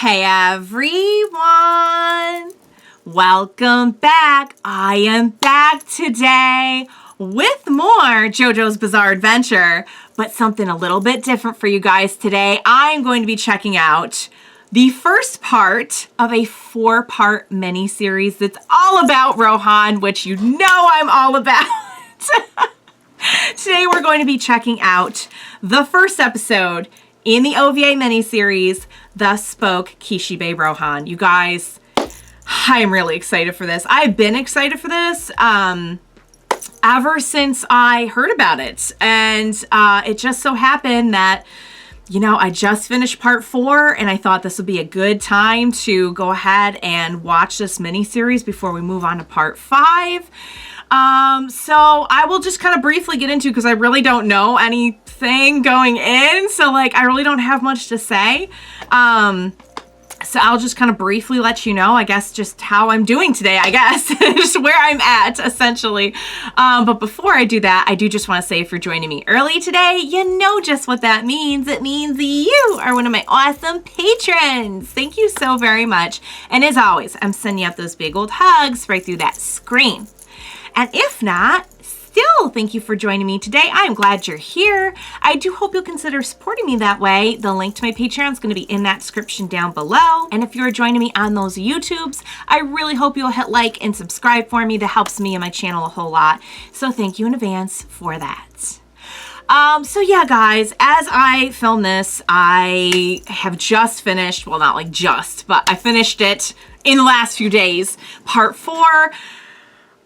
Hey everyone! Welcome back. I am back today with more JoJo's Bizarre Adventure, but something a little bit different for you guys today. I'm going to be checking out the first part of a 4-part miniseries that's all about Rohan, which you know I'm all about. Today we're going to be checking out the first episode in the OVA miniseries, The Spoke Kishibe Rohan. You guys, I'm really excited for this. I've been excited for this ever since I heard about it. And it just so happened that, you know, I just finished part 4 and I thought this would be a good time to go ahead and watch this miniseries before we move on to part 5. So I will just kind of briefly get into, because I really don't know anything going in. So like, I really don't have much to say. So I'll just kind of briefly let you know, I guess, just how I'm doing today, I guess, just where I'm at, essentially. But before I do that, I do just want to say, if you're joining me early today, you know just what that means. It means you are one of my awesome patrons. Thank you so very much. And as always, I'm sending out those big old hugs right through that screen. And if not, still, thank you for joining me today. I am glad you're here. I do hope you'll consider supporting me that way. The link to my Patreon is going to be in that description down below. And if you're joining me on those YouTubes, I really hope you'll hit like and subscribe for me. That helps me and my channel a whole lot. So thank you in advance for that. So yeah, guys, as I film this, I have just finished, well, not like just, but I finished it in the last few days, part 4.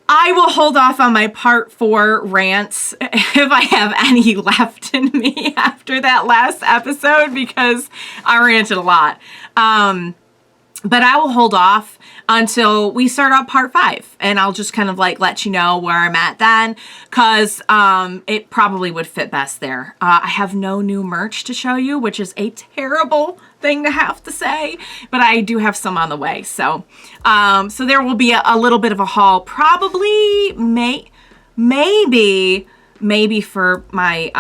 I will hold off on my part 4 rants if I have any left in me after that last episode, because I ranted a lot. But I will hold off until we start out part 5, and I'll just kind of like let you know where I'm at then, because it probably would fit best there. I have no new merch to show you, which is a terrible thing to have to say, but I do have some on the way. So so there will be a little bit of a haul, probably maybe for my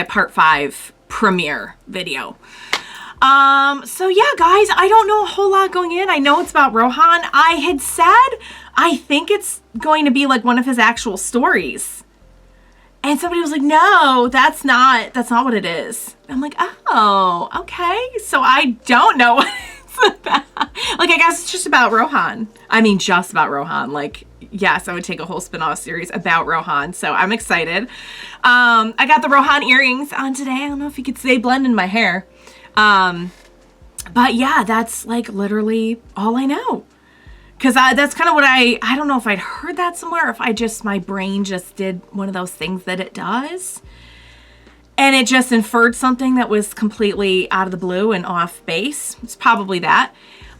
part 5 premiere video. So yeah, guys, I don't know a whole lot going in. I know it's about Rohan. I had said, I think it's going to be like one of his actual stories. And somebody was like, no, that's not what it is. I'm like, oh, okay. So I don't know what it's about. Like, I guess it's just about Rohan. I mean, just about Rohan. Like, yes, I would take a whole spin-off series about Rohan. So I'm excited. I got the Rohan earrings on today. I don't know if you could say blend in my hair. But yeah, that's like literally all I know. Cause that's kind of what I don't know if I'd heard that somewhere, or if my brain just did one of those things that it does. And it just inferred something that was completely out of the blue and off base. It's probably that.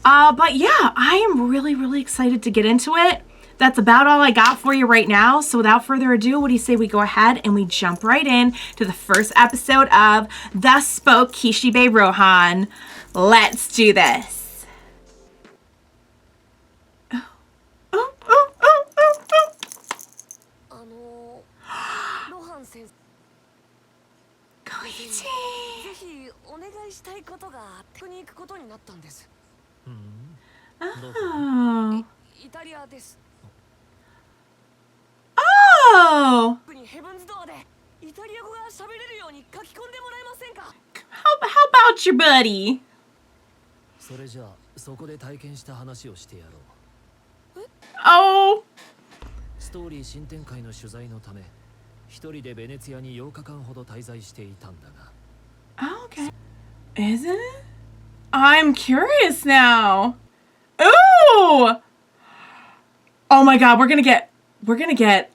But yeah, I am really, really excited to get into it. That's about all I got for you right now. So without further ado, what do you say we go ahead and we jump right in to the first episode of The Spoke Kishibe Rohan. Let's do this. Koichi. Oh. Oh! How about your buddy? Oh! Okay. Is it? I'm curious now. Ooh! Oh my god, we're gonna get,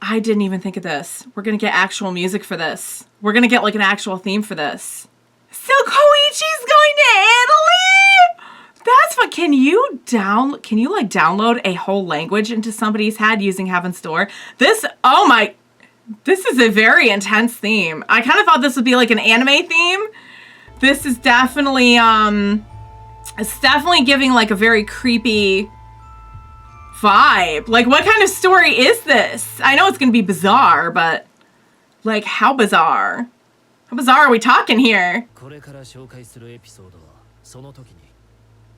I didn't even think of this. We're gonna get actual music for this. We're gonna get like an actual theme for this. So Koichi's going to Italy? That's what, can you like download a whole language into somebody's head using Heaven's Door? This is a very intense theme. I kind of thought this would be like an anime theme. This is definitely, it's definitely giving like a very creepy vibe. Like, what kind of story is this? I know it's gonna be bizarre, but like, how bizarre? How bizarre are we talking here? その時に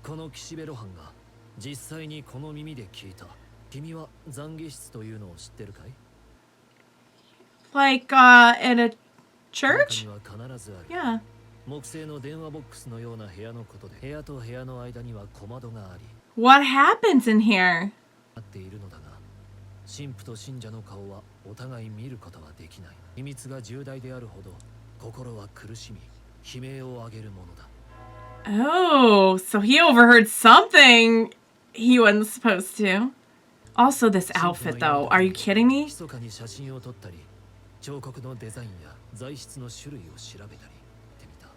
この岸辺露伴が実際にこの耳で聞いた。君は懺悔室というのを知ってるかい？ Like, in a 中 church? には必ずある。 Yeah. 木製の電話ボックスのような部屋のことで、部屋と部屋の間には小窓があり、 What happens in here? なっているのだが、神父と信者の顔はお互い見ることはできない。秘密が重大であるほど心は苦しみ、悲鳴を上げるものだ。 Oh, so he overheard something he wasn't supposed to. Also, this outfit, though. Are you kidding me? 密かに写真を撮ったり、彫刻のデザインや材質の種類を調べたりしてみた。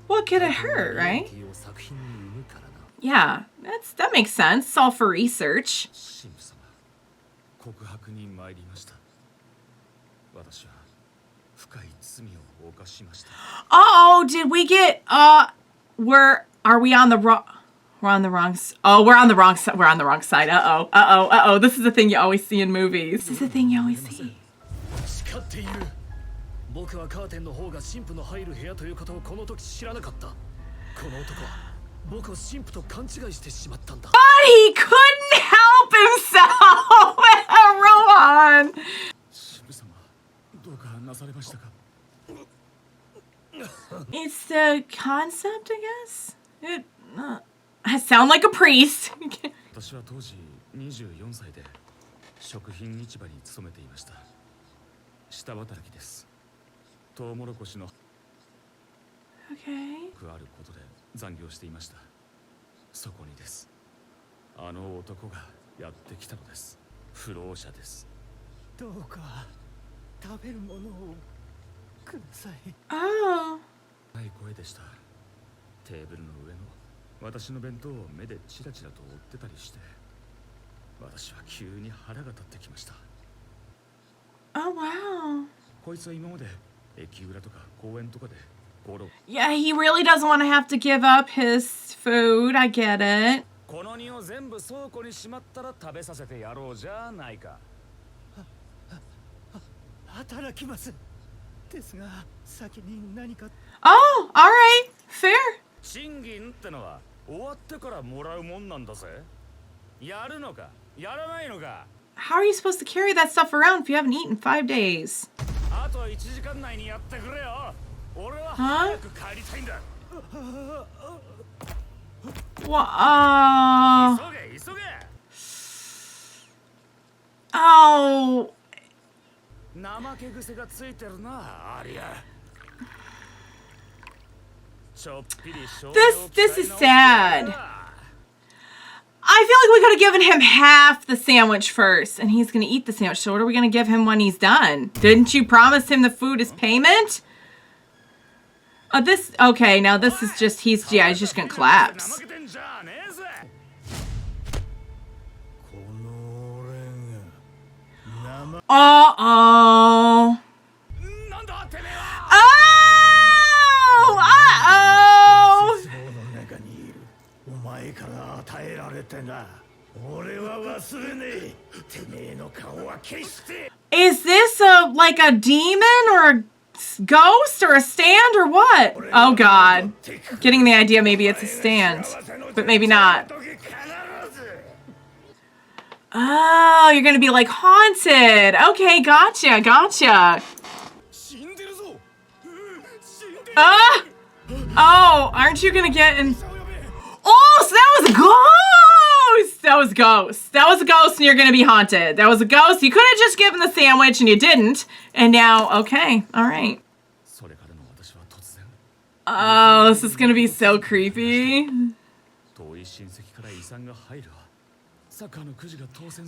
What could it hurt, right? 作品に生むからな。 Yeah, that makes sense. It's all for research. 神父様、告白に参りました。私は深い罪を犯しました。 Oh, did we get are we on the wrong we're on the wrong we're on the wrong side. We're on the wrong side. Uh-oh. This is the thing you always see in movies. This is the thing you always see. 誓っている。僕はカーテンの方が神父の入る部屋ということをこの時知らなかった。この男は僕を神父と勘違いしてしまったんだ。 But he couldn't help himself. Rohan. 神父様、どうかなされましたか？ It's the concept, I guess. I sound like a priest. 私は当時24歳で食品市場に勤めていました。下働きです。トウモロコシの Okay. あることで残業していました。そこにです。あの男がやってきたのです。不老者です。どうか食べるものをください。Oh. ない声でした。テーブルの上の私の弁当を目でチラチラと追ってたりして、私は急に腹が立ってきました。 Oh, wow. こいつは今まで駅裏とか公園とかでゴロ。 Yeah, he really doesn't want to have to give up his food. I get it. この荷を全部倉庫にしまったら食べさせてやろうじゃないか。働きます。ですが先に何か。 Oh, all right. Fair. 賃金ってのは終わってからもらうもんなんだぜ。やるのかやらないのか。 How are you supposed to carry that stuff around if you haven't eaten 5 days? あと1時間内にやってくれよ。俺は早く帰りたいんだ。急げ急げ。 Oh. 怠け癖がついてるな、ありゃ。This is sad. I feel like we could have given him half the sandwich first, and he's gonna eat the sandwich. So what are we gonna give him when he's done? Didn't you promise him the food is payment? Okay, now this is just, he's just gonna collapse. Uh-oh. Oh! Uh-oh! Is this like a demon or a ghost or a stand or what? Oh God. Getting the idea maybe it's a stand, but maybe not. Oh, you're gonna be like haunted. Okay, gotcha. Oh, aren't you gonna get in? Oh, so that was a ghost! That was a ghost and you're gonna be haunted. That was a ghost. You could have just given the sandwich and you didn't. And now, okay, all right. Oh, this is gonna be so creepy.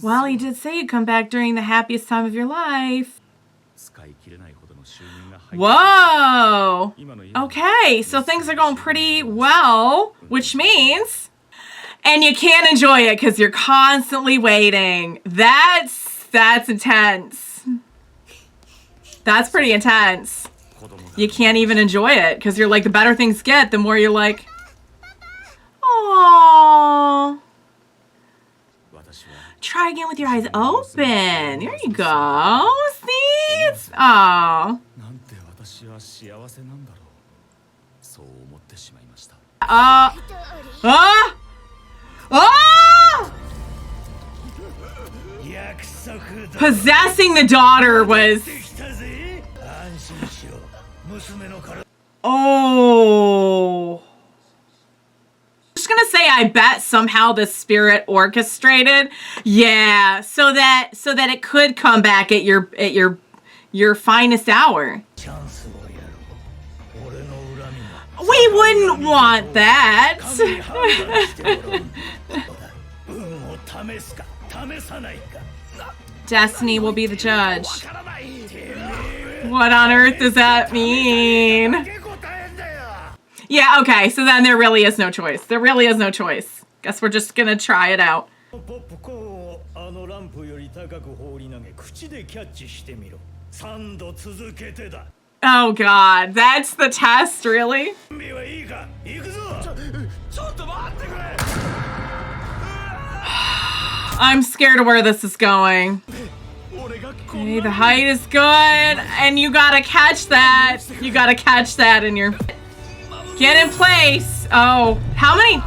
Well, he did say you'd come back during the happiest time of your life. Whoa! Okay, so things are going pretty well, which means... And you can't enjoy it because you're constantly waiting. That's intense. That's pretty intense. You can't even enjoy it because you're like, the better things get, the more you're like... Aww. Try again with your eyes open. There you go. See? It's... Aww. Possessing the daughter was... Oh. I'm just gonna say I bet somehow the spirit orchestrated. Yeah, so that it could come back at your finest hour. We wouldn't want that. Destiny will be the judge. What on earth does that mean? Yeah, okay, so then there really is no choice. There really is no choice. Guess we're just gonna try it out. Oh god, that's the test, really? I'm scared of where this is going. Okay, the height is good, and you gotta catch that. You gotta catch that in your... Get in place. Oh, how many?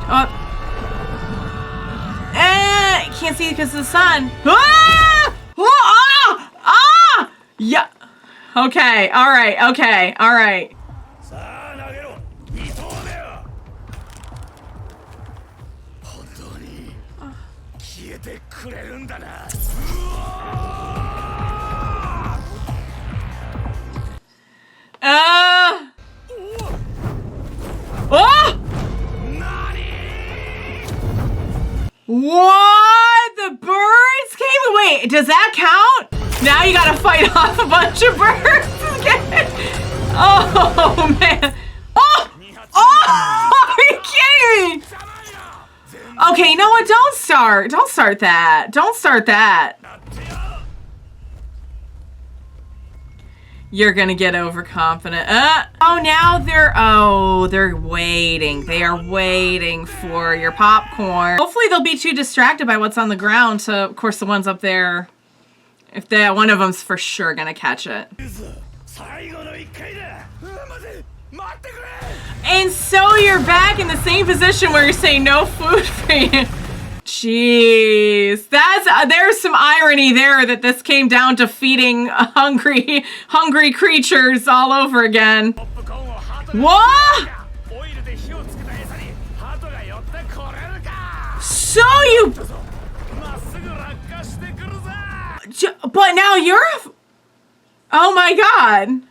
Can't see because of the sun. Ah! Ah! Ah! Yeah. Okay, all right, okay, all right. Oh! What? The birds came? Wait, does that count? Now you gotta fight off a bunch of birds again. Oh, man. Oh! Oh! Are you kidding me? Okay, you know what? Don't start. Don't start that. Don't start that. You're gonna get overconfident. Oh, now they're waiting. They are waiting for your popcorn. Hopefully they'll be too distracted by what's on the ground. So, of course, the ones up there, if they, one of them's for sure gonna catch it. And so you're back in the same position where you're saying no food for you. Jeez, there's some irony there that this came down to feeding hungry creatures all over again. What? So you... But now you're... Oh my god.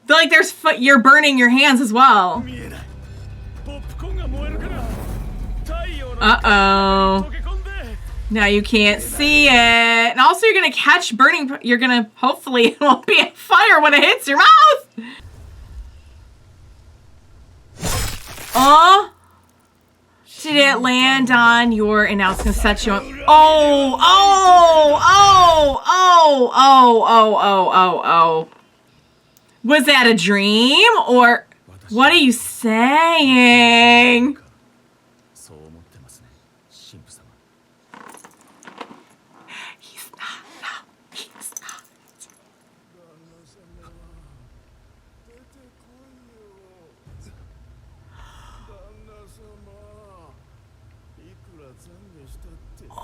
Like you're burning your hands as well. Uh-oh. Now you can't see it. And also you're gonna catch burning, hopefully it won't be a fire when it hits your mouth. Oh. Did it land on your, and now it's gonna set you on, oh. Was that a dream, or what are you saying? He's not, no, he's not.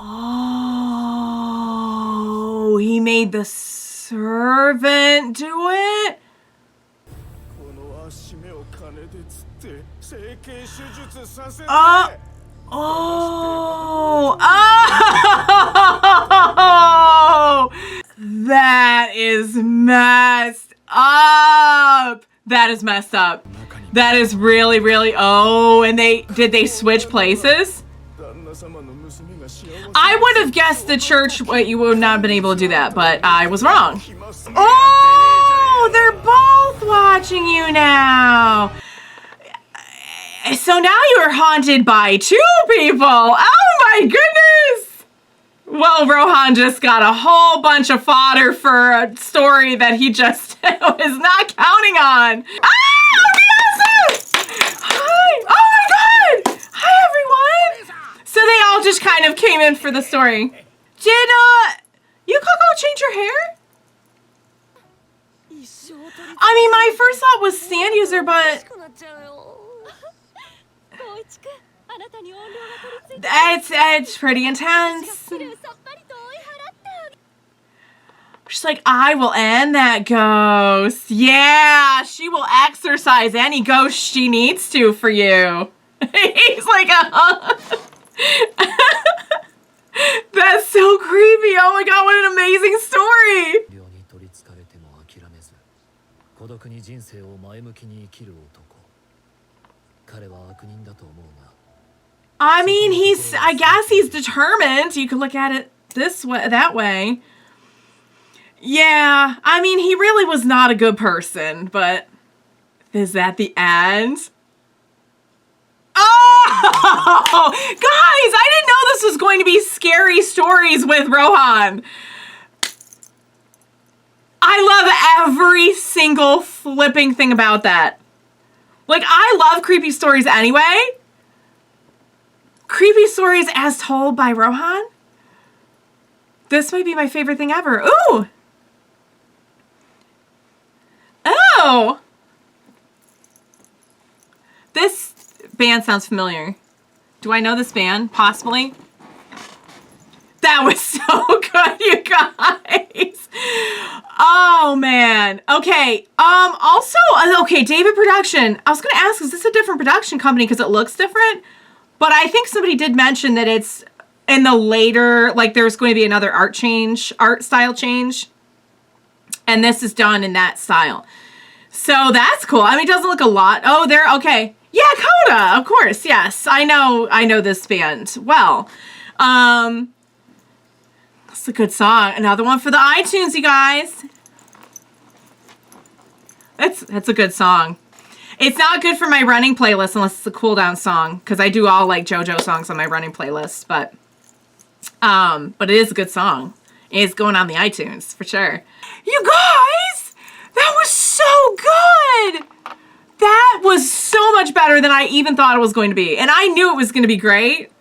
Oh, he made the servant do it? Oh, that is messed up. That is messed up. That is really, really, oh, and did they switch places? I would have guessed the church, you would not have been able to do that, but I was wrong. Oh, they're both watching you now. So now you're haunted by two people. Oh my goodness. Well, Rohan just got a whole bunch of fodder for a story that he just was not counting on. Ah, hi. Oh my god. Hi, everyone. So they all just kind of came in for the story. Did, you Coco change your hair? I mean, my first thought was sand user, but... It's pretty intense. She's like, I will end that ghost. Yeah, she will exorcise any ghost she needs to for you. He's like, That's so creepy. Oh my god, what an amazing story. I mean, I guess he's determined. You could look at it this way, that way. Yeah, I mean, he really was not a good person, but is that the end? Oh, guys, I didn't know this was going to be scary stories with Rohan. I love every single flipping thing about that. Like, I love creepy stories anyway. Creepy stories as told by Rohan. This might be my favorite thing ever. Ooh. Oh. This band sounds familiar. Do I know this band? Possibly. That was so good, you guys. Oh, man. Okay. Also, okay, David Production. I was going to ask, is this a different production company because it looks different? But I think somebody did mention that it's in the later, like there's going to be another art style change. And this is done in that style. So that's cool. I mean, it doesn't look a lot. Oh, there. Okay. Yeah, Coda. Of course. Yes. I know this band well. That's a good song. Another one for the iTunes, you guys. That's a good song. It's not good for my running playlist unless it's a cool down song, because I do all like JoJo songs on my running playlist, but it is a good song. It's going on the iTunes for sure. You guys, that was so good. That was so much better than I even thought it was going to be. And I knew it was going to be great.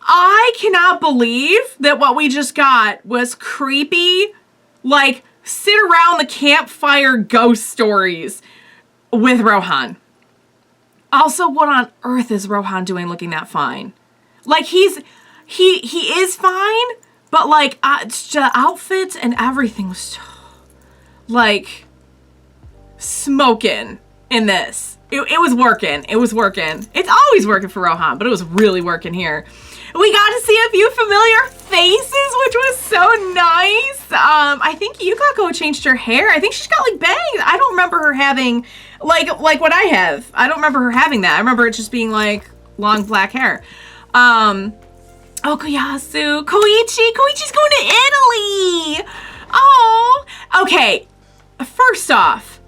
I cannot believe that what we just got was creepy, like sit around the campfire ghost stories with Rohan. Also, what on earth is Rohan doing looking that fine? Like he is fine, but like the outfit and everything was so, like smoking in this. It was working. It was working. It's always working for Rohan, but it was really working here. We got to see a few familiar faces, which was so nice. I think Yukako changed her hair. I think she's got like bangs. I don't remember her having like what I have. I don't remember her having that. I remember it just being like long black hair. Okuyasu, Koichi's going to Italy. Oh, okay. First off,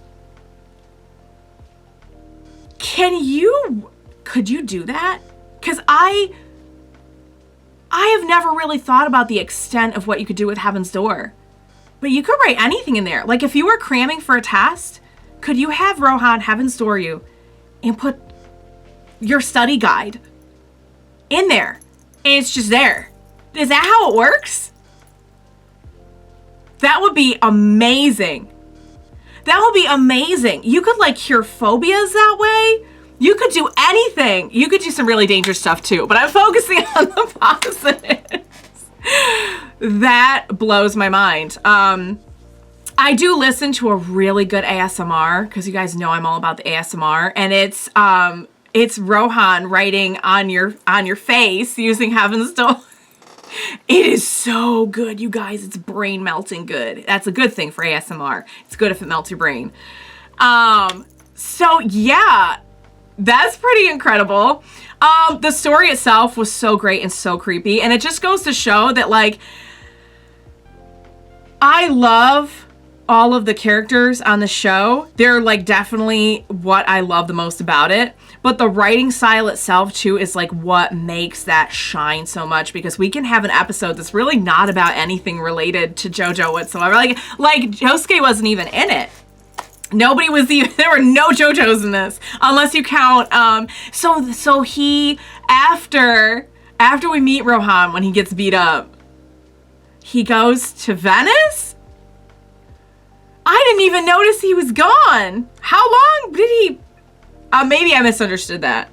could you do that? Because I have never really thought about the extent of what you could do with Heaven's Door. But you could write anything in there. Like if you were cramming for a test, could you have Rohan Heaven's Door you and put your study guide in there? And it's just there. Is that how it works? That would be amazing. That would be amazing. You could like cure phobias that way. You could do anything. You could do some really dangerous stuff too, but I'm focusing on the positives. That blows my mind. I do listen to a really good ASMR because you guys know I'm all about the ASMR, and it's Rohan writing on your face using Heaven's Door. It is so good, you guys. It's brain melting good. That's a good thing for ASMR. It's good if it melts your brain. So yeah. That's pretty incredible. The story itself was so great and so creepy. And it just goes to show that, like, I love all of the characters on the show. They're, like, definitely what I love the most about it. But the writing style itself, too, is, like, what makes that shine so much. Because we can have an episode that's really not about anything related to JoJo whatsoever. Like Josuke wasn't even in it. Nobody was even, there were no JoJo's in this, unless you count, so he, after we meet Rohan, when he gets beat up, he goes to Venice? I didn't even notice he was gone. How long did he, maybe I misunderstood that.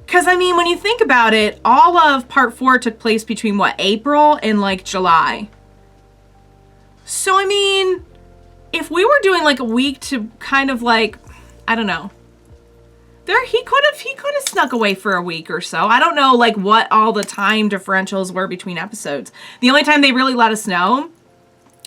Because, I mean, when you think about it, all of part 4 took place between, what, April and, like, July. So, I mean, if we were doing, like, a week to kind of, like, I don't know. He could have snuck away for a week or so. I don't know, like, what all the time differentials were between episodes. The only time they really let us know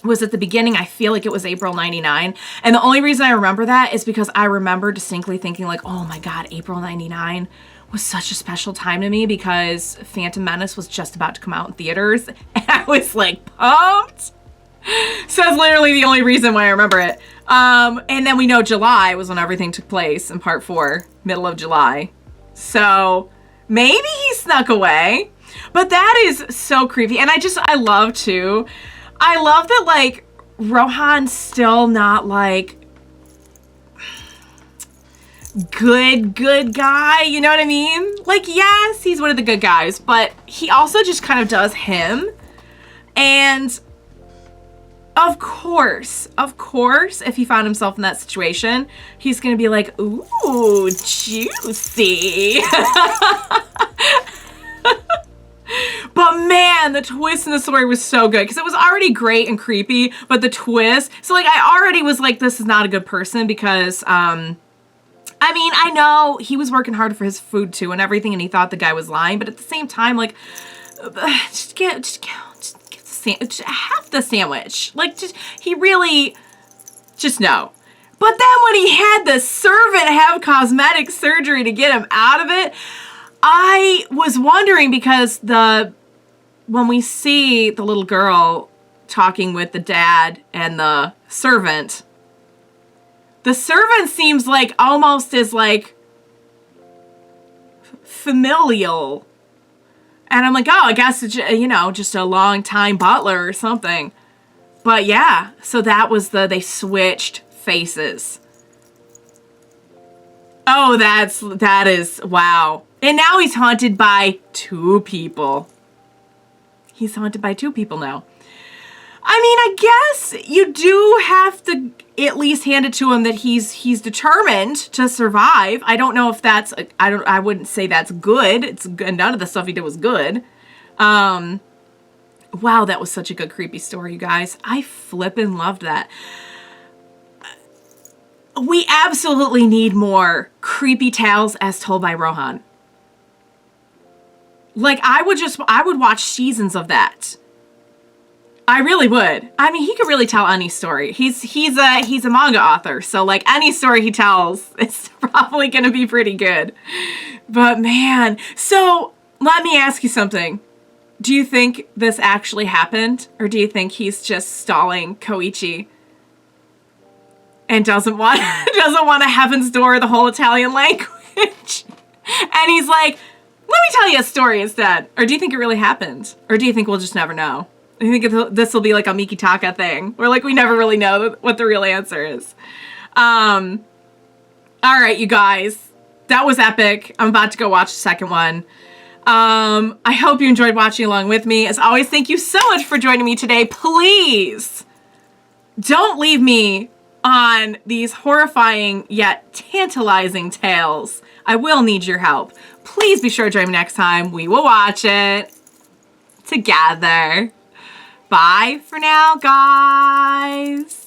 was at the beginning. I feel like it was April 99. And the only reason I remember that is because I remember distinctly thinking, like, oh my God, April 99 was such a special time to me because Phantom Menace was just about to come out in theaters. And I was, like, pumped. So that's literally the only reason why I remember it. And then we know July was when everything took place in part 4, middle of July. So maybe he snuck away, but that is so creepy. And I love too. I love that, like, Rohan's still not, like, good guy. You know what I mean? Like, yes, he's one of the good guys, but he also just kind of does him. And of course, if he found himself in that situation, he's gonna be like, ooh, juicy. But man, the twist in the story was so good because it was already great and creepy, but the twist, so like I already was like, this is not a good person because, I mean, I know he was working hard for his food too and everything, and he thought the guy was lying, but at the same time, like, just half the sandwich. Like, just no. But then when he had the servant have cosmetic surgery to get him out of it, I was wondering because when we see the little girl talking with the dad and the servant seems like almost as like familial. And I'm like, oh, I guess it's, you know, just a long time butler or something. But yeah, so that was they switched faces. Oh, that is, wow. And now he's haunted by 2 people. He's haunted by 2 people now. I mean, I guess you do have to at least hand it to him that he's determined to survive. I don't know if that's, I wouldn't say that's good. It's good. None of the stuff he did was good. Wow, that was such a good creepy story, you guys. I flippin' loved that. We absolutely need more creepy tales as told by Rohan. Like, I would watch seasons of that. I really would. I mean, he could really tell any story. He's a manga author, so like any story he tells, it's probably going to be pretty good. But man, so let me ask you something. Do you think this actually happened, or do you think he's just stalling Koichi and doesn't want to Heaven's Door the whole Italian language? And he's like, let me tell you a story instead. Or do you think it really happened? Or do you think we'll just never know? I think this will be like a Mikitaka thing, where like we never really know what the real answer is. All right, you guys, that was epic. I'm about to go watch the second one. I hope you enjoyed watching along with me. As always, thank you so much for joining me today. Please don't leave me on these horrifying yet tantalizing tales. I will need your help. Please be sure to join me next time. We will watch it together. Bye for now, guys.